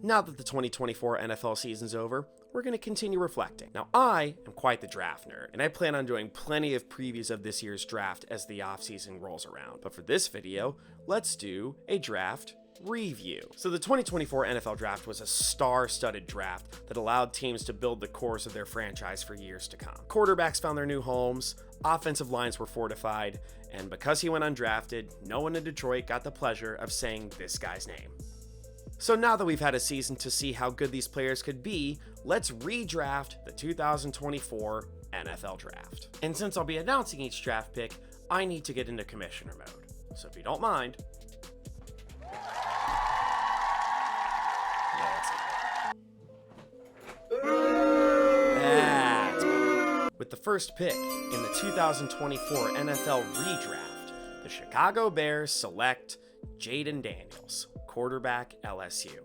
Now that the 2024 NFL season's over, we're going to continue reflecting. Now, I am quite the draft nerd, and I plan on doing plenty of previews of this year's draft as the offseason rolls around. But for this video, let's do a draft review. So the 2024 NFL draft was a star-studded draft that allowed teams to build the cores of their franchise for years to come. Quarterbacks found their new homes, offensive lines were fortified, and because he went undrafted, no one in Detroit got the pleasure of saying this guy's name. So now that we've had a season to see how good these players could be, let's redraft the 2024 NFL Draft. And since I'll be announcing each draft pick, I need to get into commissioner mode. So if you don't mind, that's better. With the first pick in the 2024 NFL Redraft, the Chicago Bears select Jayden Daniels, quarterback, LSU.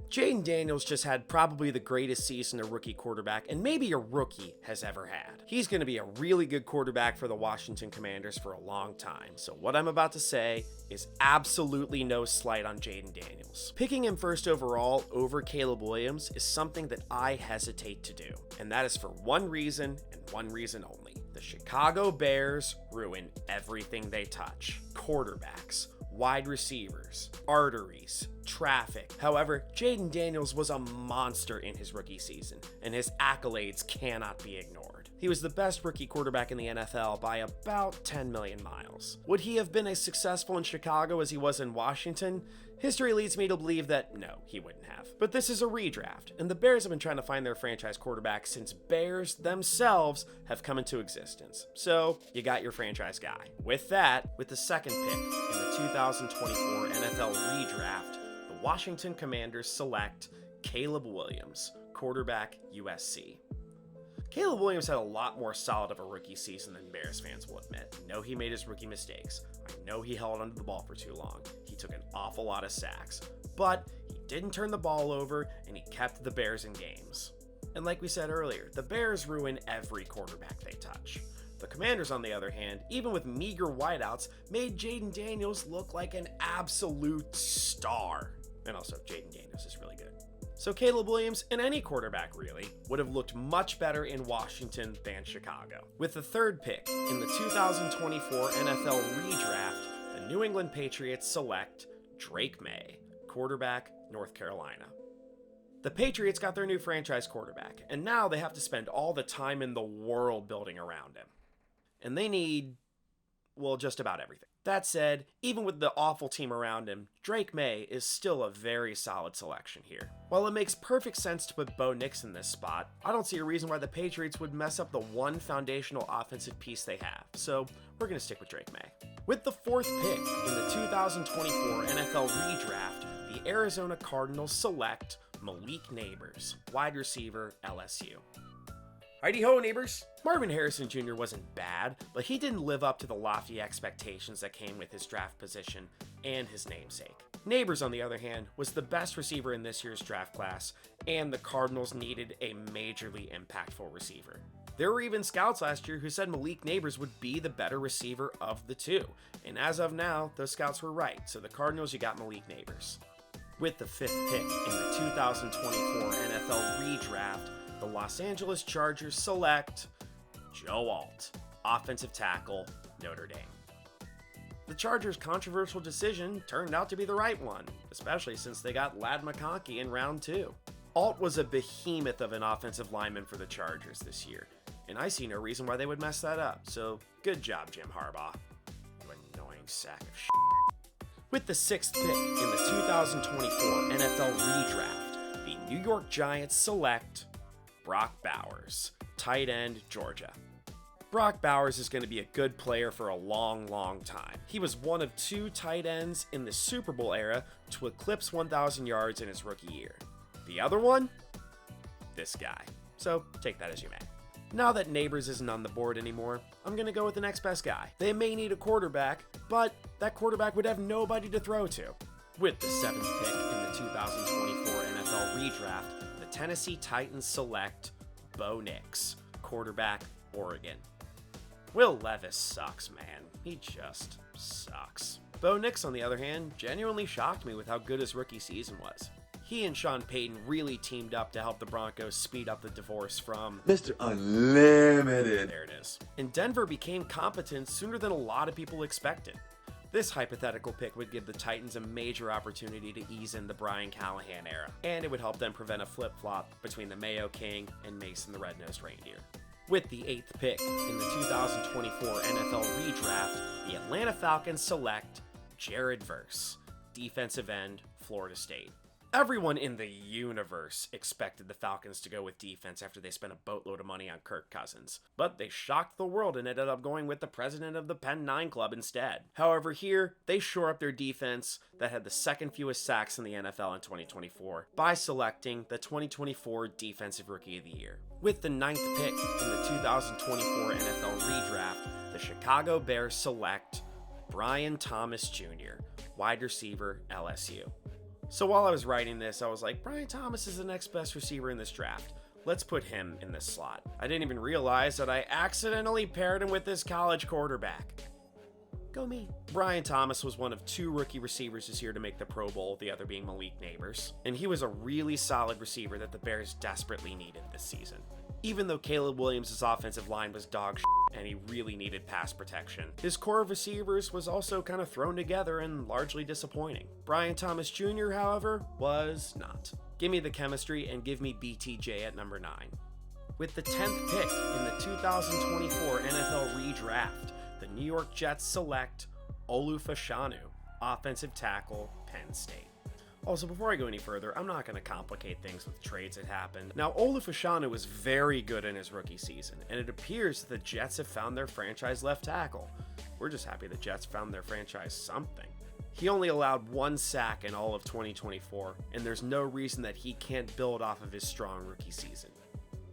Jayden Daniels just had probably the greatest season a rookie quarterback, and maybe a rookie, has ever had. He's going to be a really good quarterback for the Washington Commanders for a long time, so what I'm about to say is absolutely no slight on Jayden Daniels. Picking him first overall over Caleb Williams is something that I hesitate to do, and that is for one reason and one reason only. The Chicago Bears ruin everything they touch. Quarterbacks, wide receivers, arteries, traffic. However, Jayden Daniels was a monster in his rookie season, and his accolades cannot be ignored. He was the best rookie quarterback in the NFL by about 10 million miles. Would he have been as successful in Chicago as he was in Washington? History leads me to believe that no, he wouldn't have. But this is a redraft, and the Bears have been trying to find their franchise quarterback since Bears themselves have come into existence. So, you got your franchise guy. With that, with the second pick in the 2024 NFL Redraft, the Washington Commanders select Caleb Williams, quarterback, USC. Caleb Williams had a lot more solid of a rookie season than Bears fans will admit. I know he made his rookie mistakes. I know he held onto the ball for too long. He took an awful lot of sacks. But he didn't turn the ball over, and he kept the Bears in games. And like we said earlier, the Bears ruin every quarterback they touch. The Commanders, on the other hand, even with meager wideouts, made Jayden Daniels look like an absolute star. And also, Jayden Daniels is really good. So Caleb Williams, and any quarterback really, would have looked much better in Washington than Chicago. With the third pick in the 2024 NFL Redraft, the New England Patriots select Drake May, quarterback, North Carolina. The Patriots got their new franchise quarterback, and now they have to spend all the time in the world building around him. And they need, well, just about everything. That said, even with the awful team around him, Drake May is still a very solid selection here. While it makes perfect sense to put Bo Nix in this spot, I don't see a reason why the Patriots would mess up the one foundational offensive piece they have, so we're going to stick with Drake May. With the fourth pick in the 2024 NFL Redraft, the Arizona Cardinals select Malik Neighbors, wide receiver, LSU. Heidi-ho, neighbors! Marvin Harrison Jr. wasn't bad, but he didn't live up to the lofty expectations that came with his draft position and his namesake. Neighbors, on the other hand, was the best receiver in this year's draft class, and the Cardinals needed a majorly impactful receiver. There were even scouts last year who said Malik Neighbors would be the better receiver of the two, and as of now, those scouts were right, so the Cardinals, you got Malik Neighbors. With the fifth pick in the 2024 NFL Redraft, the Los Angeles Chargers select Joe Alt, offensive tackle, Notre Dame. The Chargers' controversial decision turned out to be the right one, especially since they got Ladd McConkey in round 2. Alt was a behemoth of an offensive lineman for the Chargers this year, and I see no reason why they would mess that up, so good job, Jim Harbaugh. You annoying sack of shit. With the sixth pick in the 2024 NFL Redraft, the New York Giants select Brock Bowers, tight end, Georgia. Brock Bowers is going to be a good player for a long, long time. He was one of 2 tight ends in the Super Bowl era to eclipse 1,000 yards in his rookie year. The other one? This guy. So take that as you may. Now that Neighbors isn't on the board anymore, I'm going to go with the next best guy. They may need a quarterback, but that quarterback would have nobody to throw to. With the 7th pick in the 2024 NFL Redraft, the Tennessee Titans select Bo Nix, quarterback, Oregon. Will Levis sucks, man. He just sucks. Bo Nix, on the other hand, genuinely shocked me with how good his rookie season was. He and Sean Payton really teamed up to help the Broncos speed up the divorce from Mr. Unlimited. There it is. And Denver became competent sooner than a lot of people expected. This hypothetical pick would give the Titans a major opportunity to ease in the Brian Callahan era, and it would help them prevent a flip-flop between the Mayo King and Mason the Red-Nosed Reindeer. With the 8th pick in the 2024 NFL Redraft, the Atlanta Falcons select Jared Verse, defensive end, Florida State. Everyone in the universe expected the Falcons to go with defense after they spent a boatload of money on Kirk Cousins, but they shocked the world and ended up going with the president of the Penn 9 Club instead. However, here, they shore up their defense that had the second fewest sacks in the NFL in 2024 by selecting the 2024 Defensive Rookie of the Year. With the 9th pick in the 2024 NFL Redraft, the Chicago Bears select Brian Thomas Jr., wide receiver, LSU. So while I was writing this, I was like, Brian Thomas is the next best receiver in this draft. Let's put him in this slot. I didn't even realize that I accidentally paired him with this college quarterback. Go me. Brian Thomas was one of 2 rookie receivers this year to make the Pro Bowl, the other being Malik Neighbors. And he was a really solid receiver that the Bears desperately needed this season. Even though Caleb Williams' offensive line was dog shit and he really needed pass protection, his core of receivers was also kind of thrown together and largely disappointing. Brian Thomas Jr., however, was not. Give me the chemistry and give me BTJ at number 9. With the 10th pick in the 2024 NFL Redraft, the New York Jets select Olu Fashanu, offensive tackle, Penn State. Also, before I go any further, I'm not going to complicate things with trades that happened. Now, Olu Fashanu was very good in his rookie season, and it appears that the Jets have found their franchise left tackle. We're just happy the Jets found their franchise something. He only allowed 1 sack in all of 2024, and there's no reason that he can't build off of his strong rookie season.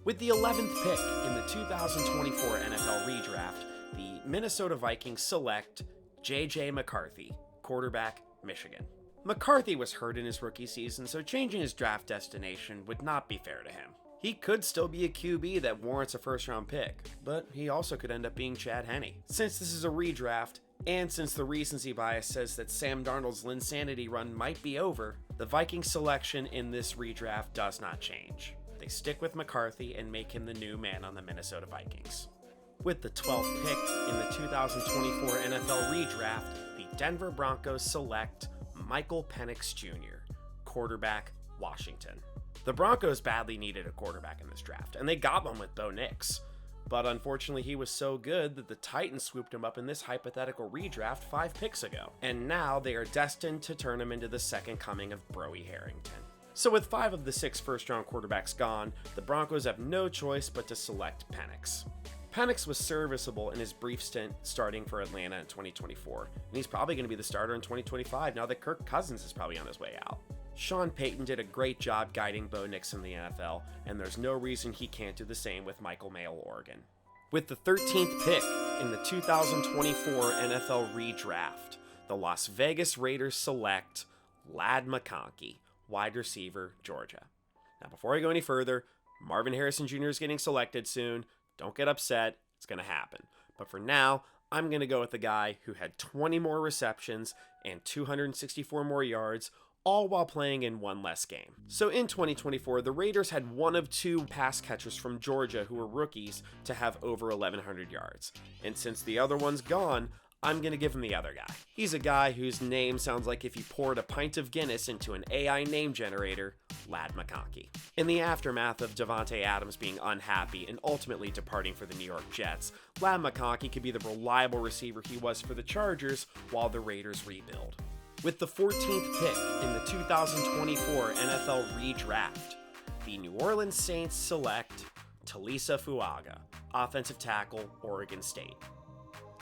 With the 11th pick in the 2024 NFL Redraft, the Minnesota Vikings select J.J. McCarthy, quarterback, Michigan. McCarthy was hurt in his rookie season, so changing his draft destination would not be fair to him. He could still be a QB that warrants a first-round pick, but he also could end up being Chad Henne. Since this is a redraft, and since the recency bias says that Sam Darnold's Linsanity run might be over, the Vikings selection in this redraft does not change. They stick with McCarthy and make him the new man on the Minnesota Vikings. With the 12th pick in the 2024 NFL Redraft, the Denver Broncos select Michael Penix Jr., quarterback, Washington. The Broncos badly needed a quarterback in this draft, and they got one with Bo Nix. But unfortunately, he was so good that the Titans swooped him up in this hypothetical redraft 5 picks ago. And now they are destined to turn him into the second coming of Broey Harrington. So with 5 of the 6 first-round quarterbacks gone, the Broncos have no choice but to select Penix. Penix was serviceable in his brief stint starting for Atlanta in 2024, and he's probably going to be the starter in 2025 now that Kirk Cousins is probably on his way out. Sean Payton did a great job guiding Bo Nix in the NFL, and there's no reason he can't do the same with Michael Mayock, Oregon. With the 13th pick in the 2024 NFL Redraft, the Las Vegas Raiders select Ladd McConkey, wide receiver, Georgia. Now before I go any further, Marvin Harrison Jr. is getting selected soon. Don't get upset, it's going to happen. But for now, I'm going to go with the guy who had 20 more receptions and 264 more yards, all while playing in 1 less game. So in 2024, the Raiders had 1 of 2 pass catchers from Georgia who were rookies to have over 1,100 yards. And since the other one's gone, I'm going to give him the other guy. He's a guy whose name sounds like if you poured a pint of Guinness into an AI name generator, Ladd McConkey. In the aftermath of Davante Adams being unhappy and ultimately departing for the New York Jets, Ladd McConkey could be the reliable receiver he was for the Chargers while the Raiders rebuild. With the 14th pick in the 2024 NFL Redraft, the New Orleans Saints select Talisa Fuaga, offensive tackle, Oregon State.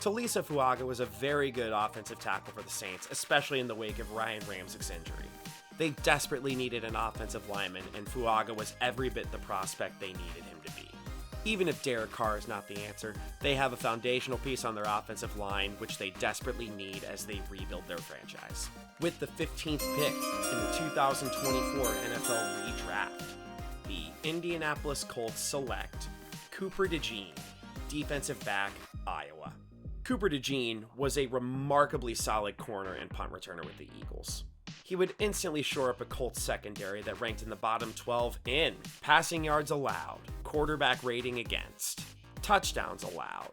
Talisa Fuaga was a very good offensive tackle for the Saints, especially in the wake of Ryan Ramczyk's injury. They desperately needed an offensive lineman, and Fuaga was every bit the prospect they needed him to be. Even if Derek Carr is not the answer, they have a foundational piece on their offensive line, which they desperately need as they rebuild their franchise. With the 15th pick in the 2024 NFL Redraft, the Indianapolis Colts select Cooper DeJean, defensive back, Iowa. Cooper DeJean was a remarkably solid corner and punt returner with the Eagles. He would instantly shore up a Colts secondary that ranked in the bottom 12 in passing yards allowed, quarterback rating against, touchdowns allowed,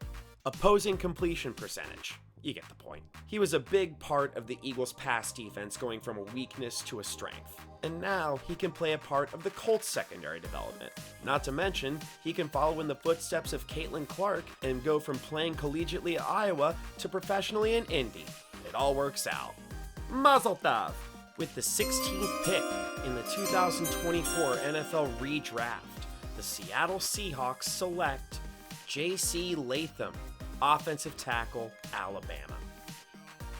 opposing completion percentage. You get the point. He was a big part of the Eagles' pass defense going from a weakness to a strength. And now he can play a part of the Colts secondary development. Not to mention, he can follow in the footsteps of Caitlin Clark and go from playing collegiately at Iowa to professionally in Indy. It all works out. Mazel tov! With the 16th pick in the 2024 NFL Redraft, the Seattle Seahawks select J.C. Latham, offensive tackle, Alabama.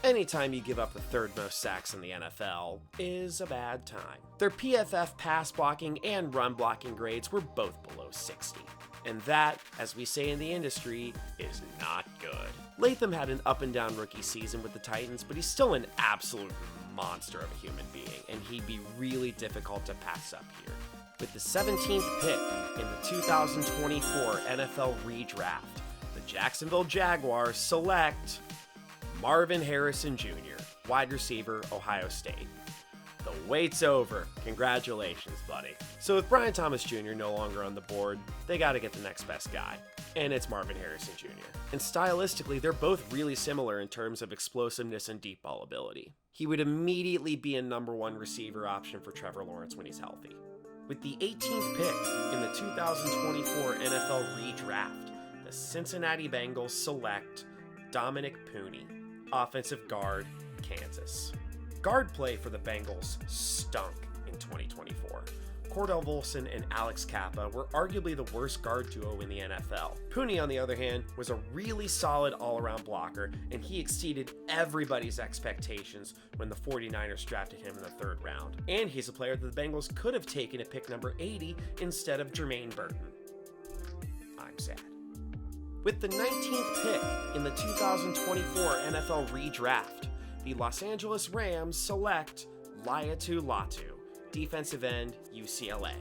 Anytime you give up the third most sacks in the NFL is a bad time. Their PFF pass blocking and run blocking grades were both below 60. And that, as we say in the industry, is not good. Latham had an up and down rookie season with the Titans, but he's still an absolute monster of a human being, and he'd be really difficult to pass up here. With the 17th pick in the 2024 NFL Redraft, the Jacksonville Jaguars select Marvin Harrison Jr., wide receiver, Ohio State. The wait's over. Congratulations, buddy. So with Brian Thomas Jr. no longer on the board, they got to get the next best guy. And it's Marvin Harrison Jr. And stylistically, they're both really similar in terms of explosiveness and deep ball ability. He would immediately be a number one receiver option for Trevor Lawrence when he's healthy. With the 18th pick in the 2024 NFL Redraft, the Cincinnati Bengals select Dominic Pooney, offensive guard, Kansas. Guard play for the Bengals stunk in 2024. Cordell Volson and Alex Kappa were arguably the worst guard duo in the NFL. Pooney, on the other hand, was a really solid all-around blocker, and he exceeded everybody's expectations when the 49ers drafted him in the third round. And he's a player that the Bengals could have taken at pick number 80 instead of Jermaine Burton. I'm sad. With the 19th pick in the 2024 NFL Redraft, the Los Angeles Rams select Laiatu Latu, defensive end, UCLA.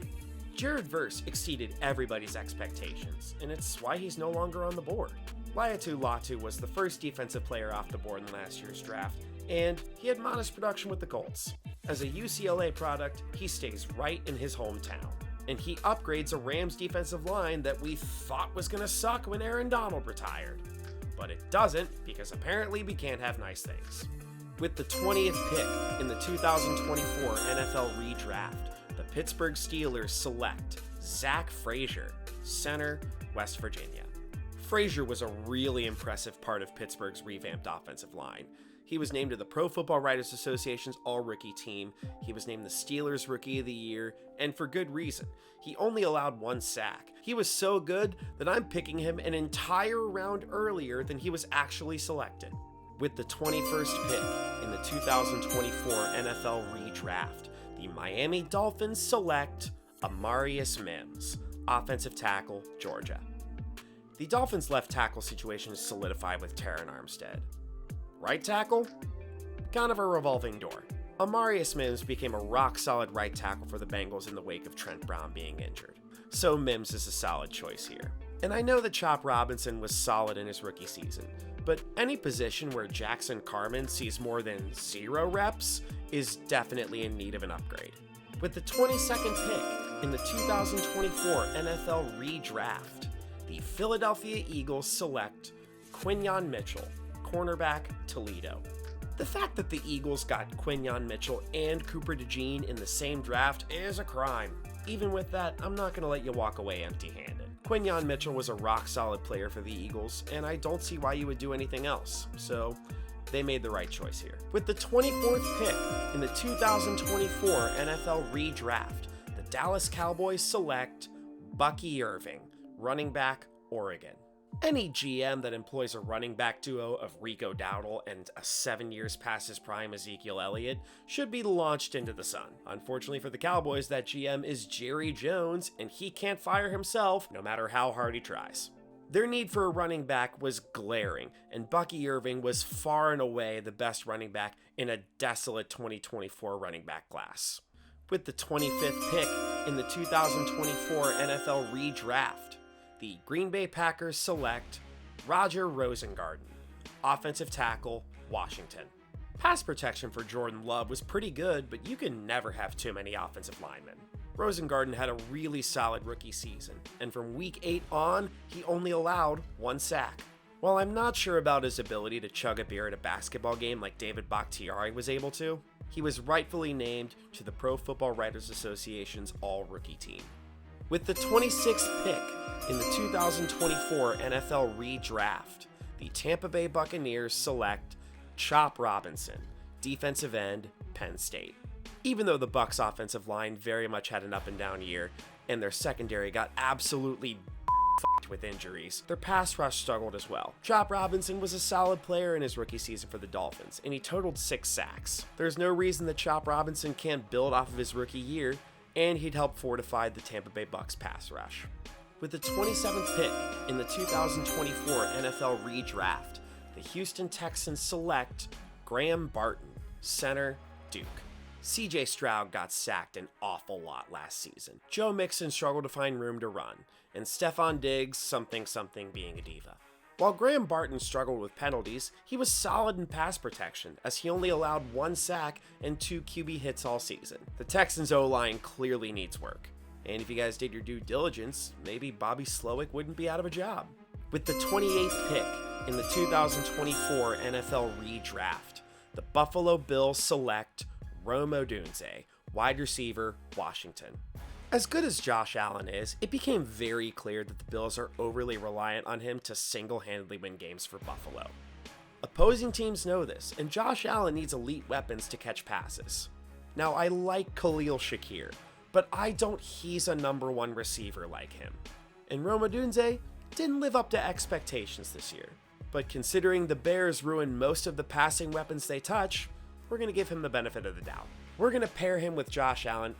Jared Verse exceeded everybody's expectations, and it's why he's no longer on the board. Laiatu Latu was the first defensive player off the board in last year's draft, and he had modest production with the Colts. As a UCLA product, he stays right in his hometown, and he upgrades a Rams defensive line that we thought was going to suck when Aaron Donald retired. But it doesn't, because apparently we can't have nice things. With the 20th pick in the 2024 NFL Redraft, the Pittsburgh Steelers select Zach Frazier, center, West Virginia. Frazier was a really impressive part of Pittsburgh's revamped offensive line. He was named to the Pro Football Writers Association's All-Rookie team, he was named the Steelers Rookie of the Year, and for good reason. He only allowed one sack. He was so good that I'm picking him an entire round earlier than he was actually selected. With the 21st pick in the 2024 NFL Redraft, the Miami Dolphins select Amarius Mims, offensive tackle, Georgia. The Dolphins' left tackle situation is solidified with Terron Armstead. Right tackle? Kind of a revolving door. Amarius Mims became a rock-solid right tackle for the Bengals in the wake of Trent Brown being injured. So Mims is a solid choice here. And I know that Chop Robinson was solid in his rookie season, but any position where Jackson Carman sees more than 0 reps is definitely in need of an upgrade. With the 22nd pick in the 2024 NFL Redraft, the Philadelphia Eagles select Quinyon Mitchell, cornerback, Toledo. The fact that the Eagles got Quinyon Mitchell and Cooper DeJean in the same draft is a crime. Even with that, I'm not going to let you walk away empty-handed. Quinyon Mitchell was a rock-solid player for the Eagles, and I don't see why you would do anything else, so they made the right choice here. With the 24th pick in the 2024 NFL Redraft, the Dallas Cowboys select Bucky Irving, running back, Oregon. Any GM that employs a running back duo of Rico Dowdle and a 7 years past his prime Ezekiel Elliott should be launched into the sun. Unfortunately for the Cowboys, that GM is Jerry Jones, and he can't fire himself no matter how hard he tries. Their need for a running back was glaring, and Bucky Irving was far and away the best running back in a desolate 2024 running back class. With the 25th pick in the 2024 NFL Redraft, the Green Bay Packers select Roger Rosengarten, offensive tackle, Washington. Pass protection for Jordan Love was pretty good, but you can never have too many offensive linemen. Rosengarten had a really solid rookie season, and from week 8 on, he only allowed 1 sack. While I'm not sure about his ability to chug a beer at a basketball game like David Bakhtiari was able to, he was rightfully named to the Pro Football Writers Association's All-Rookie team. With the 26th pick in the 2024 NFL Redraft, the Tampa Bay Buccaneers select Chop Robinson, defensive end, Penn State. Even though the Bucs' offensive line very much had an up-and-down year, and their secondary got absolutely fucked with injuries, their pass rush struggled as well. Chop Robinson was a solid player in his rookie season for the Dolphins, and he totaled 6 sacks. There's no reason that Chop Robinson can't build off of his rookie year, and he'd help fortify the Tampa Bay Bucs' pass rush. With the 27th pick in the 2024 NFL Redraft, the Houston Texans select Graham Barton, center, Duke. CJ Stroud got sacked an awful lot last season. Joe Mixon struggled to find room to run, and Stephon Diggs something being a diva. While Graham Barton struggled with penalties, he was solid in pass protection, as he only allowed 1 sack and 2 QB hits all season. The Texans' O-line clearly needs work, and if you guys did your due diligence, maybe Bobby Slowick wouldn't be out of a job. With the 28th pick in the 2024 NFL Redraft, the Buffalo Bills select Rome Odunze, wide receiver, Washington. As good as Josh Allen is, it became very clear that the Bills are overly reliant on him to single-handedly win games for Buffalo. Opposing teams know this, and Josh Allen needs elite weapons to catch passes. Now, I like Khalil Shakir, but I don't he's a number 1 receiver like him. And Rome Odunze didn't live up to expectations this year. But considering the Bears ruin most of the passing weapons they touch, we're going to give him the benefit of the doubt. We're going to pair him with Josh Allen.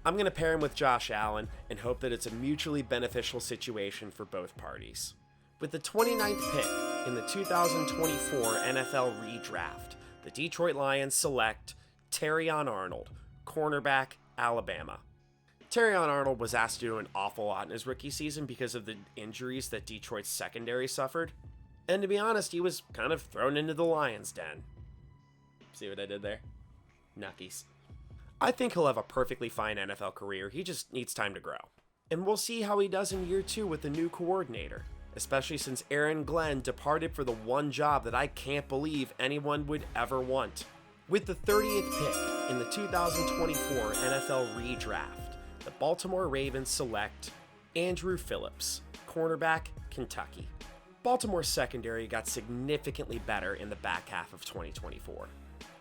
I'm going to pair him with Josh Allen and hope that it's a mutually beneficial situation for both parties. With the 29th pick in the 2024 NFL Redraft, the Detroit Lions select Terrion Arnold, cornerback, Alabama. Terrion Arnold was asked to do an awful lot in his rookie season because of the injuries that Detroit's secondary suffered. And to be honest, he was kind of thrown into the Lions' den. See what I did there? Nuckies. I think he'll have a perfectly fine NFL career, he just needs time to grow. And we'll see how he does in year 2 with the new coordinator, especially since Aaron Glenn departed for the one job that I can't believe anyone would ever want. With the 30th pick in the 2024 NFL Redraft, the Baltimore Ravens select Andrew Phillips, cornerback, Kentucky. Baltimore's secondary got significantly better in the back half of 2024.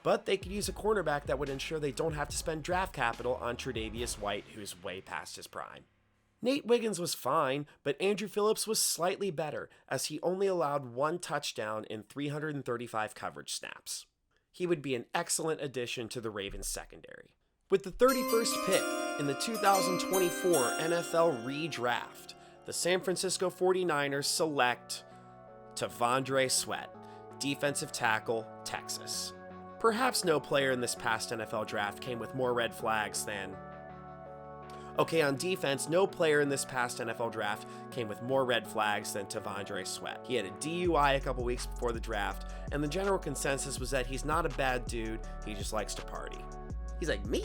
But they could use a cornerback that would ensure they don't have to spend draft capital on Tre'Davious White, who's way past his prime. Nate Wiggins was fine, but Andrew Phillips was slightly better, as he only allowed 1 touchdown in 335 coverage snaps. He would be an excellent addition to the Ravens secondary. With the 31st pick in the 2024 NFL Redraft, the San Francisco 49ers select T'Vondre Sweat, defensive tackle, Texas. Perhaps no player in this past NFL draft came with more red flags than... on defense, no player in this past NFL draft came with more red flags than T'Vondre Sweat. He had a DUI a couple weeks before the draft, and the general consensus was that he's not a bad dude, he just likes to party. He's like me.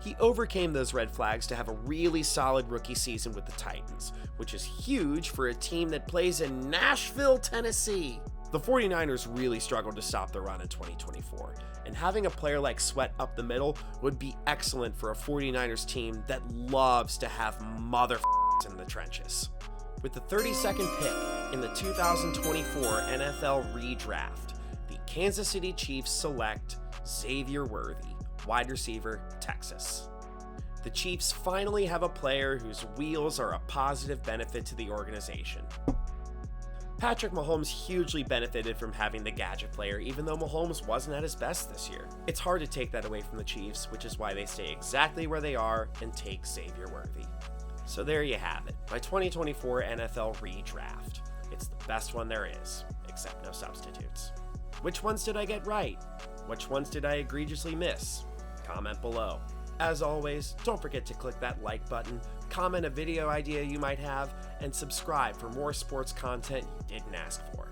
He overcame those red flags to have a really solid rookie season with the Titans, which is huge for a team that plays in Nashville, Tennessee. The 49ers really struggled to stop the run in 2024, and having a player like Sweat up the middle would be excellent for a 49ers team that loves to have motherfuckers in the trenches. With the 32nd pick in the 2024 NFL Redraft, the Kansas City Chiefs select Xavier Worthy, wide receiver, Texas. The Chiefs finally have a player whose wheels are a positive benefit to the organization. Patrick Mahomes hugely benefited from having the gadget player, even though Mahomes wasn't at his best this year. It's hard to take that away from the Chiefs, which is why they stay exactly where they are and take Xavier Worthy. So there you have it, my 2024 NFL Redraft. It's the best one there is, except no substitutes. Which ones did I get right? Which ones did I egregiously miss? Comment below. As always, don't forget to click that like button, comment a video idea you might have, and subscribe for more sports content you didn't ask for.